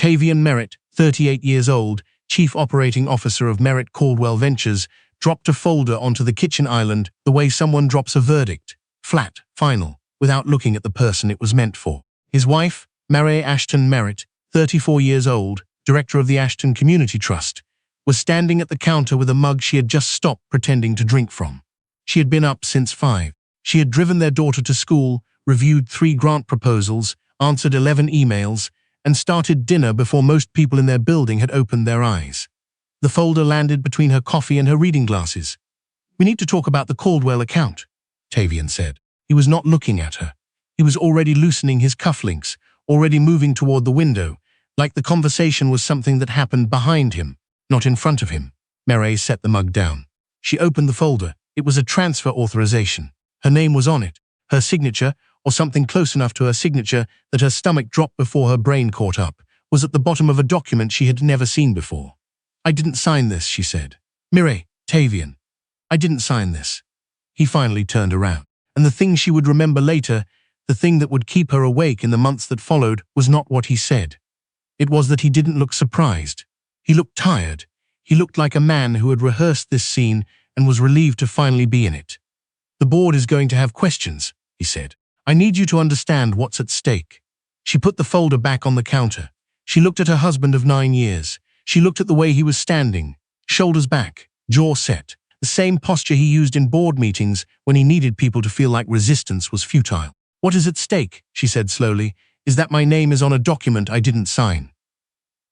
Tavian Merritt, 38 years old, Chief Operating Officer of Merritt Caldwell Ventures, dropped a folder onto the kitchen island the way someone drops a verdict, flat, final, without looking at the person it was meant for. His wife, Mary Ashton Merritt, 34 years old, director of the Ashton Community Trust, was standing at the counter with a mug she had just stopped pretending to drink from. She had been up since 5. She had driven their daughter to school, reviewed 3 grant proposals, answered 11 emails, and started dinner before most people in their building had opened their eyes. The folder landed between her coffee and her reading glasses. "We need to talk about the Caldwell account," Tavian said. He was not looking at her. He was already loosening his cufflinks, already moving toward the window, like the conversation was something that happened behind him, not in front of him. Mary set the mug down. She opened the folder. It was a transfer authorization. Her name was on it, her signature, or something close enough to her signature that her stomach dropped before her brain caught up, was at the bottom of a document she had never seen before. "I didn't sign this," she said. "Mireille, Tavian, I didn't sign this." He finally turned around. And the thing she would remember later, the thing that would keep her awake in the months that followed, was not what he said. It was that he didn't look surprised. He looked tired. He looked like a man who had rehearsed this scene and was relieved to finally be in it. "The board is going to have questions," he said. "I need you to understand what's at stake." She put the folder back on the counter. She looked at her husband of 9 years. She looked at the way he was standing, shoulders back, jaw set, the same posture he used in board meetings when he needed people to feel like resistance was futile. "What is at stake," she said slowly, "is that my name is on a document I didn't sign."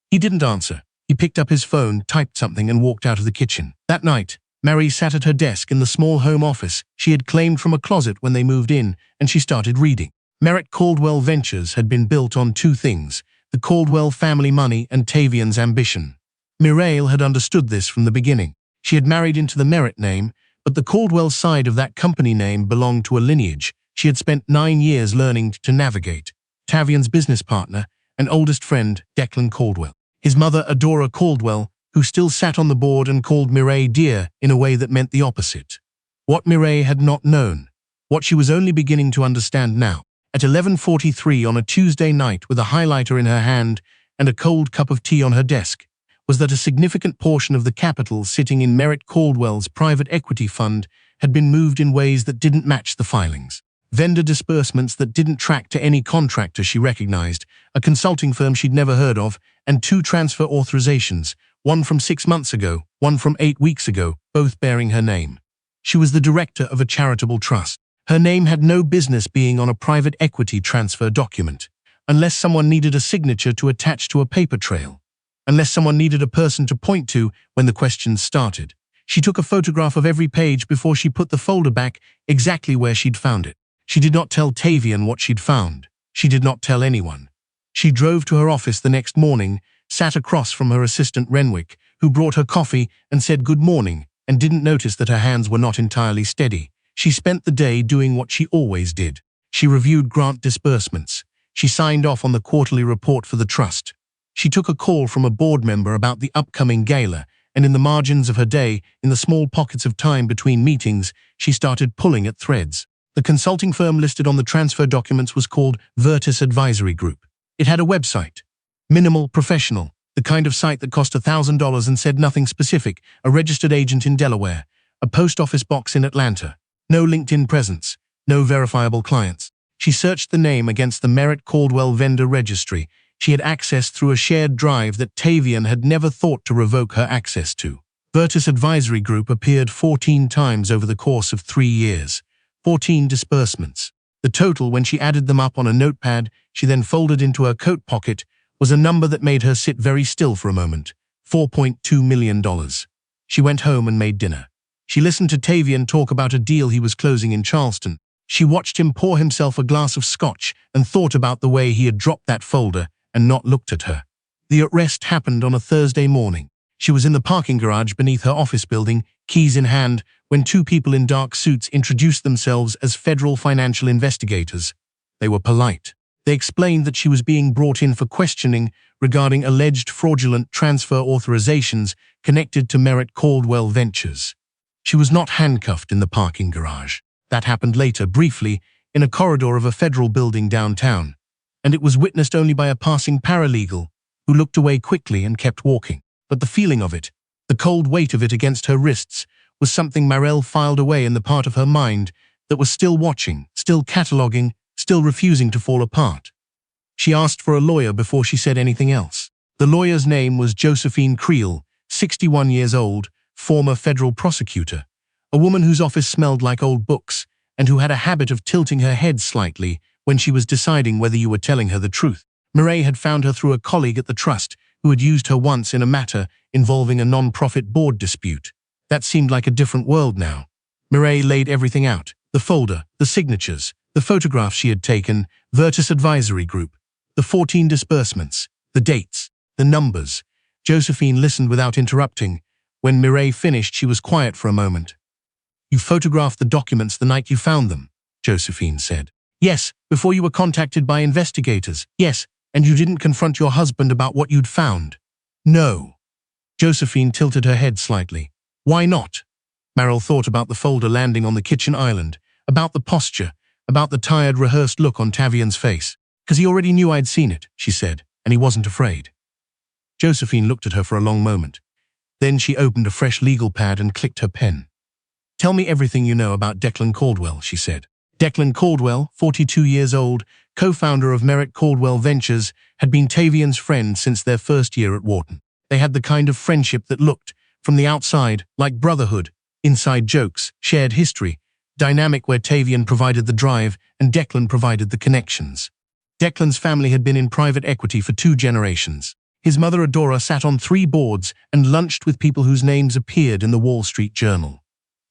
He didn't answer. He picked up his phone, typed something, and walked out of the kitchen. That night, Mary sat at her desk in the small home office she had claimed from a closet when they moved in, and she started reading. Merritt Caldwell Ventures had been built on 2 things, the Caldwell family money and Tavian's ambition. Mireille had understood this from the beginning. She had married into the Merritt name, but the Caldwell side of that company name belonged to a lineage she had spent 9 years learning to navigate. Tavian's business partner and oldest friend, Declan Caldwell. His mother, Adora Caldwell, who still sat on the board and called Mireille dear in a way that meant the opposite. What Mireille had not known, what she was only beginning to understand now, at 11:43 on a Tuesday night with a highlighter in her hand and a cold cup of tea on her desk, was that a significant portion of the capital sitting in Merritt Caldwell's private equity fund had been moved in ways that didn't match the filings. Vendor disbursements that didn't track to any contractor she recognized, a consulting firm she'd never heard of, and 2 transfer authorizations, one from 6 months ago, one from 8 weeks ago, both bearing her name. She was the director of a charitable trust. Her name had no business being on a private equity transfer document, unless someone needed a signature to attach to a paper trail, unless someone needed a person to point to when the questions started. She took a photograph of every page before she put the folder back exactly where she'd found it. She did not tell Tavian what she'd found. She did not tell anyone. She drove to her office the next morning, sat across from her assistant Renwick, who brought her coffee and said good morning, and didn't notice that her hands were not entirely steady. She spent the day doing what she always did. She reviewed grant disbursements. She signed off on the quarterly report for the trust. She took a call from a board member about the upcoming gala, and in the margins of her day, in the small pockets of time between meetings, she started pulling at threads. The consulting firm listed on the transfer documents was called Heiress Advisory Group. It had a website. Minimal, professional, the kind of site that cost $1,000 and said nothing specific, a registered agent in Delaware, a post office box in Atlanta, no LinkedIn presence, no verifiable clients. She searched the name against the Merritt Caldwell vendor registry she had accessed through a shared drive that Tavian had never thought to revoke her access to. Heiress Advisory Group appeared 14 times over the course of 3 years. 14 disbursements. The total, when she added them up on a notepad she then folded into her coat pocket, was a number that made her sit very still for a moment. $4.2 million. She went home and made dinner. She listened to Tavian talk about a deal he was closing in Charleston. She watched him pour himself a glass of scotch and thought about the way he had dropped that folder and not looked at her. The arrest happened on a Thursday morning. She was in the parking garage beneath her office building, keys in hand, when 2 people in dark suits introduced themselves as federal financial investigators. They were polite. They explained that she was being brought in for questioning regarding alleged fraudulent transfer authorizations connected to Merritt Caldwell Ventures. She was not handcuffed in the parking garage. That happened later, briefly, in a corridor of a federal building downtown, and it was witnessed only by a passing paralegal, who looked away quickly and kept walking. But the feeling of it, the cold weight of it against her wrists, was something Marelle filed away in the part of her mind that was still watching, still cataloguing, still refusing to fall apart. She asked for a lawyer before she said anything else. The lawyer's name was Josephine Creel, 61 years old, former federal prosecutor, a woman whose office smelled like old books and who had a habit of tilting her head slightly when she was deciding whether you were telling her the truth. Mireille had found her through a colleague at the trust who had used her once in a matter involving a non-profit board dispute. That seemed like a different world now. Mireille laid everything out: the folder, the signatures, the photographs she had taken, Virtus Advisory Group, the 14 disbursements, the dates, the numbers. Josephine listened without interrupting. When Mireille finished, she was quiet for a moment. "You photographed the documents the night you found them," Josephine said. "Yes, before you were contacted by investigators. Yes, and you didn't confront your husband about what you'd found." "No." Josephine tilted her head slightly. "Why not?" Marelle thought about the folder landing on the kitchen island, about the posture, about the tired, rehearsed look on Tavian's face. "Because he already knew I'd seen it," she said, "and he wasn't afraid." Josephine looked at her for a long moment. Then she opened a fresh legal pad and clicked her pen. "Tell me everything you know about Declan Caldwell," she said. Declan Caldwell, 42 years old, co-founder of Merritt Caldwell Ventures, had been Tavian's friend since their first year at Wharton. They had the kind of friendship that looked, from the outside, like brotherhood, inside jokes, shared history, dynamic where Tavian provided the drive and Declan provided the connections. Declan's family had been in private equity for 2 generations. His mother Adora sat on 3 boards and lunched with people whose names appeared in the Wall Street Journal.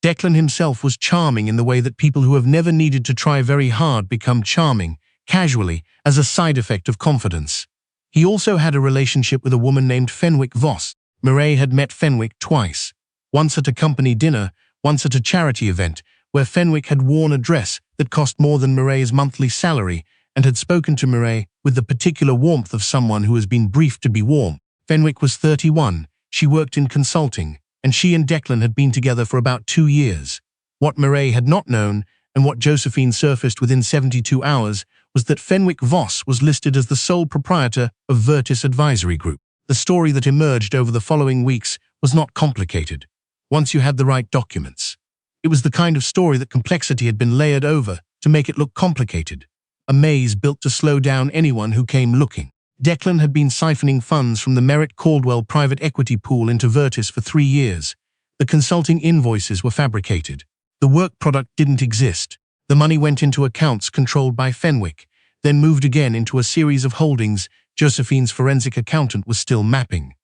Declan himself was charming in the way that people who have never needed to try very hard become charming, casually, as a side effect of confidence. He also had a relationship with a woman named Fenwick Voss. Mireille had met Fenwick twice, once at a company dinner, once at a charity event, where Fenwick had worn a dress that cost more than Mireille's monthly salary and had spoken to Mireille with the particular warmth of someone who has been briefed to be warm. Fenwick was 31, she worked in consulting, and she and Declan had been together for about 2 years. What Mireille had not known, and what Josephine surfaced within 72 hours, was that Fenwick Voss was listed as the sole proprietor of Virtus Advisory Group. The story that emerged over the following weeks was not complicated, once you had the right documents. It was the kind of story that complexity had been layered over to make it look complicated. A maze built to slow down anyone who came looking. Declan had been siphoning funds from the Merritt Caldwell private equity pool into Virtus for 3 years. The consulting invoices were fabricated. The work product didn't exist. The money went into accounts controlled by Fenwick, then moved again into a series of holdings Josephine's forensic accountant was still mapping.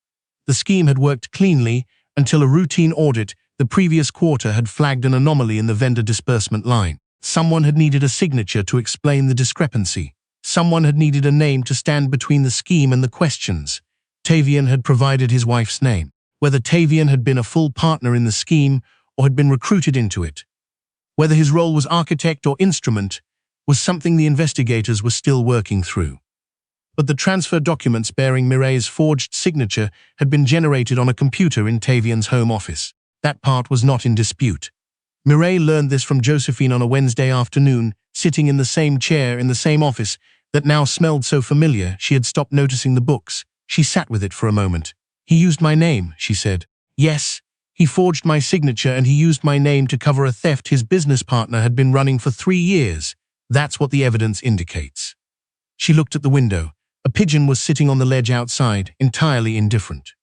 The scheme had worked cleanly until a routine audit the previous quarter had flagged an anomaly in the vendor disbursement line. Someone had needed a signature to explain the discrepancy. Someone had needed a name to stand between the scheme and the questions. Tavian had provided his wife's name. Whether Tavian had been a full partner in the scheme or had been recruited into it, whether his role was architect or instrument, was something the investigators were still working through. But the transfer documents bearing Mireille's forged signature had been generated on a computer in Tavian's home office. That part was not in dispute. Mireille learned this from Josephine on a Wednesday afternoon, sitting in the same chair in the same office that now smelled so familiar she had stopped noticing the books. She sat with it for a moment. "He used my name," she said. "Yes, he forged my signature and he used my name to cover a theft his business partner had been running for 3 years. That's what the evidence indicates." She looked at the window. A pigeon was sitting on the ledge outside, entirely indifferent.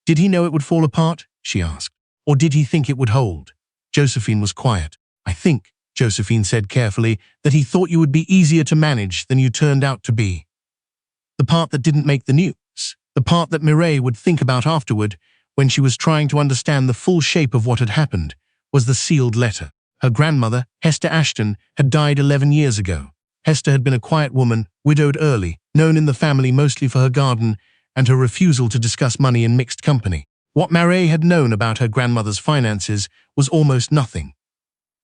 "Did he know it would fall apart?" she asked. "Or did he think it would hold?" Josephine was quiet. "I think," Josephine said carefully, "that he thought you would be easier to manage than you turned out to be." The part that didn't make the news, the part that Mireille would think about afterward, when she was trying to understand the full shape of what had happened, was the sealed letter. Her grandmother, Hester Ashton, had died 11 years ago. Hester had been a quiet woman, widowed early, known in the family mostly for her garden and her refusal to discuss money in mixed company. What Mireille had known about her grandmother's finances was almost nothing.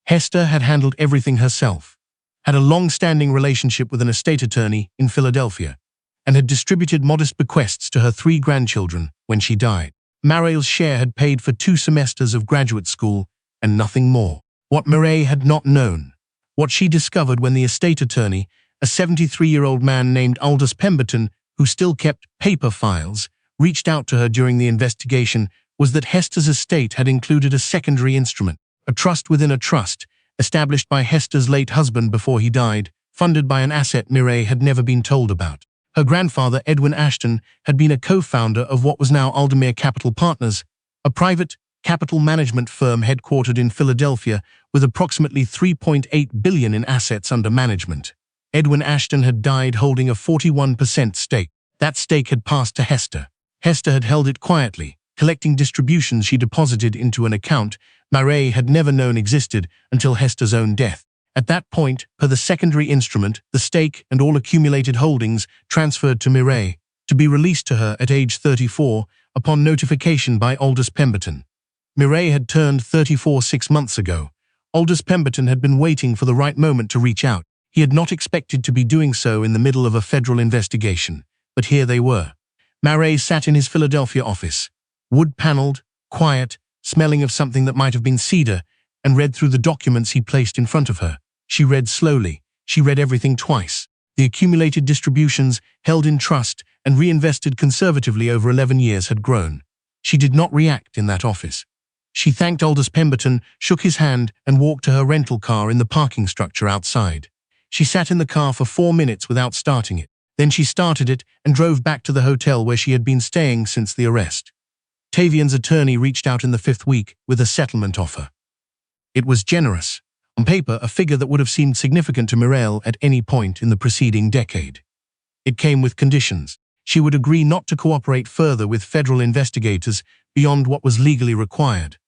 Hester had handled everything herself, had a long-standing relationship with an estate attorney in Philadelphia, and had distributed modest bequests to her 3 grandchildren when she died. Mireille's share had paid for 2 semesters of graduate school and nothing more. What Mireille had not known, what she discovered when the estate attorney, a 73-year-old man named Aldous Pemberton, who still kept paper files, reached out to her during the investigation was that Hester's estate had included a secondary instrument, a trust within a trust, established by Hester's late husband before he died, funded by an asset Mireille had never been told about. Her grandfather, Edwin Ashton, had been a co-founder of what was now Aldermere Capital Partners, a private capital management firm headquartered in Philadelphia with approximately $3.8 billion in assets under management. Edwin Ashton had died holding a 41% stake. That stake had passed to Hester. Hester had held it quietly, collecting distributions she deposited into an account Mireille had never known existed until Hester's own death. At that point, per the secondary instrument, the stake and all accumulated holdings transferred to Mireille, to be released to her at age 34 upon notification by Aldous Pemberton. Mireille had turned 34 6 months ago. Aldous Pemberton had been waiting for the right moment to reach out. He had not expected to be doing so in the middle of a federal investigation, but here they were. Mireille sat in his Philadelphia office, wood-paneled, quiet, smelling of something that might have been cedar, and read through the documents he placed in front of her. She read slowly. She read everything twice. The accumulated distributions, held in trust and reinvested conservatively over 11 years, had grown. She did not react in that office. She thanked Aldous Pemberton, shook his hand, and walked to her rental car in the parking structure outside. She sat in the car for 4 minutes without starting it. Then she started it and drove back to the hotel where she had been staying since the arrest. Tavian's attorney reached out in the 5th week with a settlement offer. It was generous. On paper, a figure that would have seemed significant to Mireille at any point in the preceding decade. It came with conditions. She would agree not to cooperate further with federal investigators beyond what was legally required.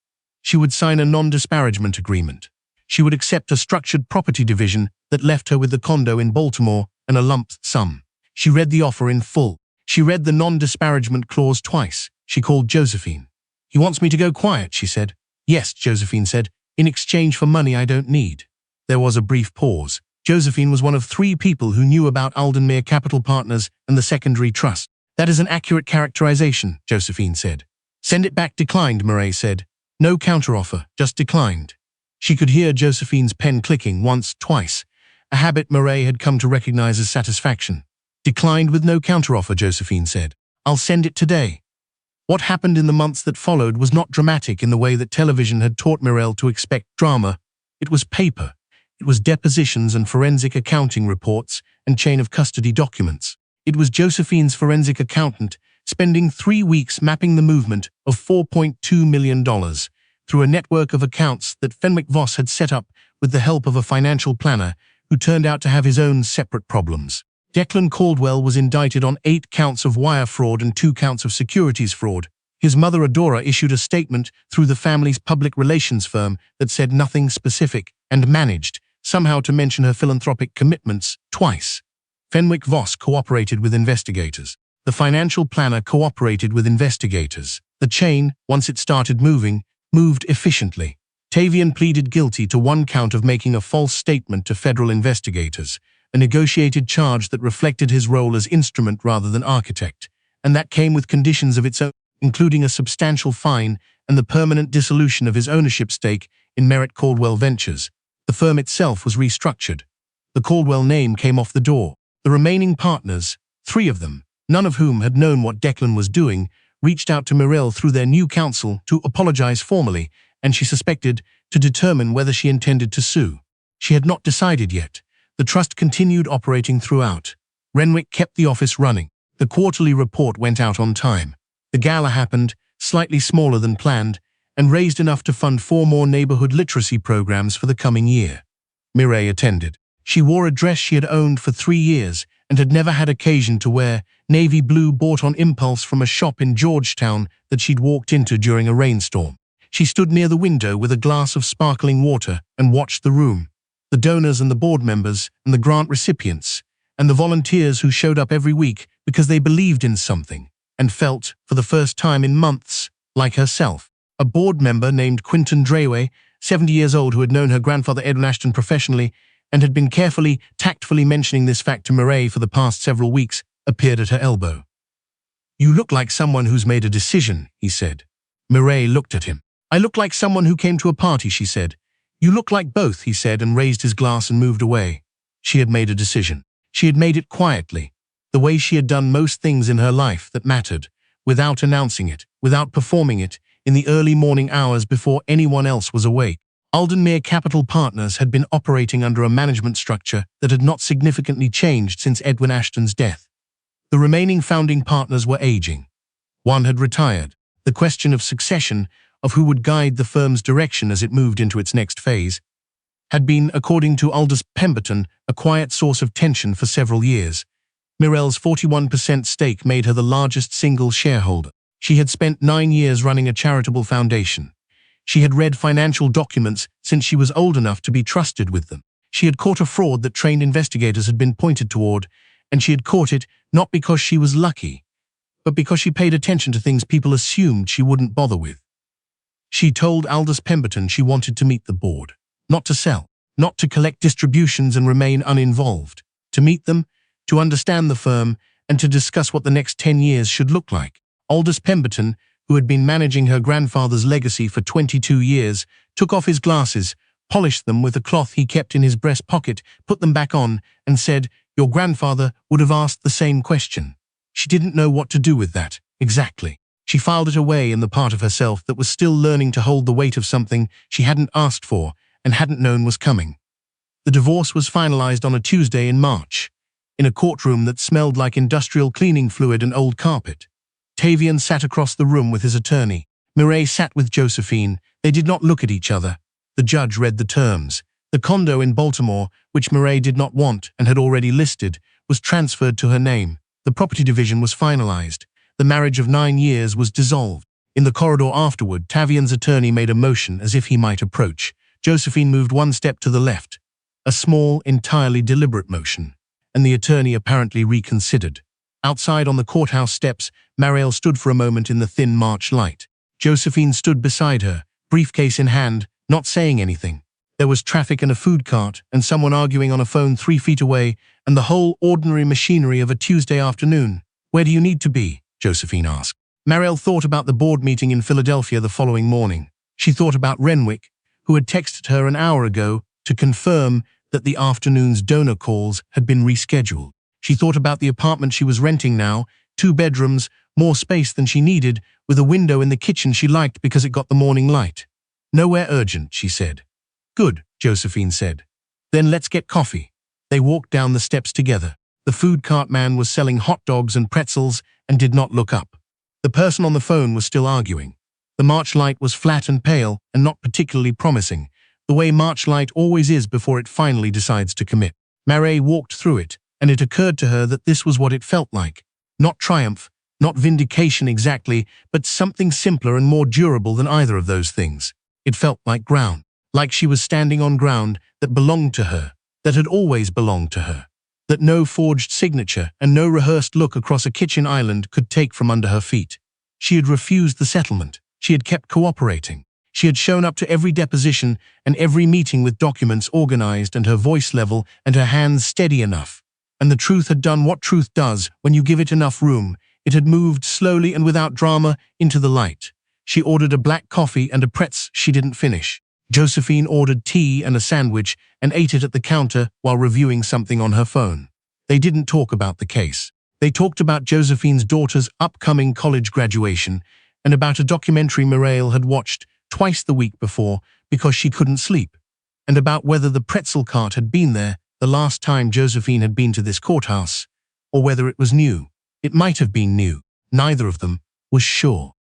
She would sign a non-disparagement agreement. She would accept a structured property division that left her with the condo in Baltimore and a lump sum. She read the offer in full. She read the non-disparagement clause twice. She called Josephine. "He wants me to go quiet," she said. "Yes," Josephine said, "in exchange for money I don't need." There was a brief pause. Josephine was one of 3 people who knew about Aldermere Capital Partners and the secondary trust. "That is an accurate characterization," Josephine said. "Send it back declined," Mireille said. "No counteroffer, just declined." She could hear Josephine's pen clicking once, twice, a habit Mireille had come to recognize as satisfaction. "Declined with no counteroffer," Josephine said. "I'll send it today." What happened in the months that followed was not dramatic in the way that television had taught Mireille to expect drama. It was paper. It was depositions and forensic accounting reports and chain of custody documents. It was Josephine's forensic accountant spending 3 weeks mapping the movement of $4.2 million through a network of accounts that Fenwick Voss had set up with the help of a financial planner who turned out to have his own separate problems. Declan Caldwell was indicted on 8 counts of wire fraud and 2 counts of securities fraud. His mother Adora issued a statement through the family's public relations firm that said nothing specific and managed, somehow, to mention her philanthropic commitments twice. Fenwick Voss cooperated with investigators. The financial planner cooperated with investigators. The chain, once it started moving, moved efficiently. Tavian pleaded guilty to 1 count of making a false statement to federal investigators, a negotiated charge that reflected his role as instrument rather than architect, and that came with conditions of its own, including a substantial fine and the permanent dissolution of his ownership stake in Merritt Caldwell Ventures. The firm itself was restructured. The Caldwell name came off the door. The remaining partners, 3 of them, none of whom had known what Declan was doing, reached out to Mireille through their new counsel to apologize formally, and she suspected, to determine whether she intended to sue. She had not decided yet. The trust continued operating throughout. Renwick kept the office running. The quarterly report went out on time. The gala happened, slightly smaller than planned, and raised enough to fund 4 more neighborhood literacy programs for the coming year. Mireille attended. She wore a dress she had owned for 3 years and had never had occasion to wear, navy blue bought on impulse from a shop in Georgetown that she'd walked into during a rainstorm. She stood near the window with a glass of sparkling water and watched the room. The donors and the board members and the grant recipients and the volunteers who showed up every week because they believed in something and felt, for the first time in months, like herself. A board member named Quinton Drayway, 70 years old, who had known her grandfather Edwin Ashton professionally and had been tactfully mentioning this fact to Mireille for the past several weeks, appeared at her elbow. "You look like someone who's made a decision," he said. Mireille looked at him. "I look like someone who came to a party," she said. "You look like both," he said, and raised his glass and moved away. She had made a decision. She had made it quietly. the way she had done most things in her life that mattered, without announcing it, without performing it, in the early morning hours before anyone else was awake. Aldenmere Capital Partners had been operating under a management structure that had not significantly changed since Edwin Ashton's death. The remaining founding partners were aging. One had retired. The question of succession, of who would guide the firm's direction as it moved into its next phase, had been, according to Aldous Pemberton, a quiet source of tension for several years. Mirel's 41% stake made her the largest single shareholder. She had spent 9 years running a charitable foundation. She had read financial documents since she was old enough to be trusted with them. She had caught a fraud that trained investigators had been pointed toward, and she had caught it not because she was lucky, but because she paid attention to things people assumed she wouldn't bother with. She told Aldous Pemberton she wanted to meet the board, not to sell, not to collect distributions and remain uninvolved, to meet them, to understand the firm, and to discuss what the next 10 years should look like. Aldous Pemberton, who had been managing her grandfather's legacy for 22 years, took off his glasses, polished them with a cloth he kept in his breast pocket, put them back on, and said, "Your grandfather would have asked the same question." She didn't know what to do with that, exactly. She filed it away in the part of herself that was still learning to hold the weight of something she hadn't asked for and hadn't known was coming. The divorce was finalized on a Tuesday in March, in a courtroom that smelled like industrial cleaning fluid and old carpet. Tavian sat across the room with his attorney. Mireille sat with Josephine. They did not look at each other. The judge read the terms. The condo in Baltimore, which Mireille did not want and had already listed, was transferred to her name. The property division was finalized. The marriage of 9 years was dissolved. In the corridor afterward, Tavian's attorney made a motion as if he might approach. Josephine moved one step to the left, a small, entirely deliberate motion, and the attorney apparently reconsidered. Outside on the courthouse steps, Marielle stood for a moment in the thin March light. Josephine stood beside her, briefcase in hand, not saying anything. There was traffic and a food cart, and someone arguing on a phone 3 feet away, and the whole ordinary machinery of a Tuesday afternoon. "Where do you need to be?" Josephine asked. Marielle thought about the board meeting in Philadelphia the following morning. She thought about Renwick, who had texted her an hour ago to confirm that the afternoon's donor calls had been rescheduled. She thought about the apartment she was renting now, 2 bedrooms, more space than she needed, with a window in the kitchen she liked because it got the morning light. "Nowhere urgent," she said. "Good," Josephine said. "Then let's get coffee." They walked down the steps together. The food cart man was selling hot dogs and pretzels and did not look up. The person on the phone was still arguing. The March light was flat and pale and not particularly promising, the way March light always is before it finally decides to commit. Marais walked through it, and it occurred to her that this was what it felt like. Not triumph, not vindication exactly, but something simpler and more durable than either of those things. It felt like ground, like she was standing on ground that belonged to her, that had always belonged to her, that no forged signature and no rehearsed look across a kitchen island could take from under her feet. She had refused the settlement. She had kept cooperating. She had shown up to every deposition and every meeting with documents organized and her voice level and her hands steady enough. And the truth had done what truth does when you give it enough room. It had moved slowly and without drama into the light. She ordered a black coffee and a pretz she didn't finish. Josephine ordered tea and a sandwich and ate it at the counter while reviewing something on her phone. They didn't talk about the case. They talked about Josephine's daughter's upcoming college graduation and about a documentary Mireille had watched twice the week before because she couldn't sleep, and about whether the pretzel cart had been there the last time Josephine had been to this courthouse, or whether it was new. It might have been new. Neither of them was sure.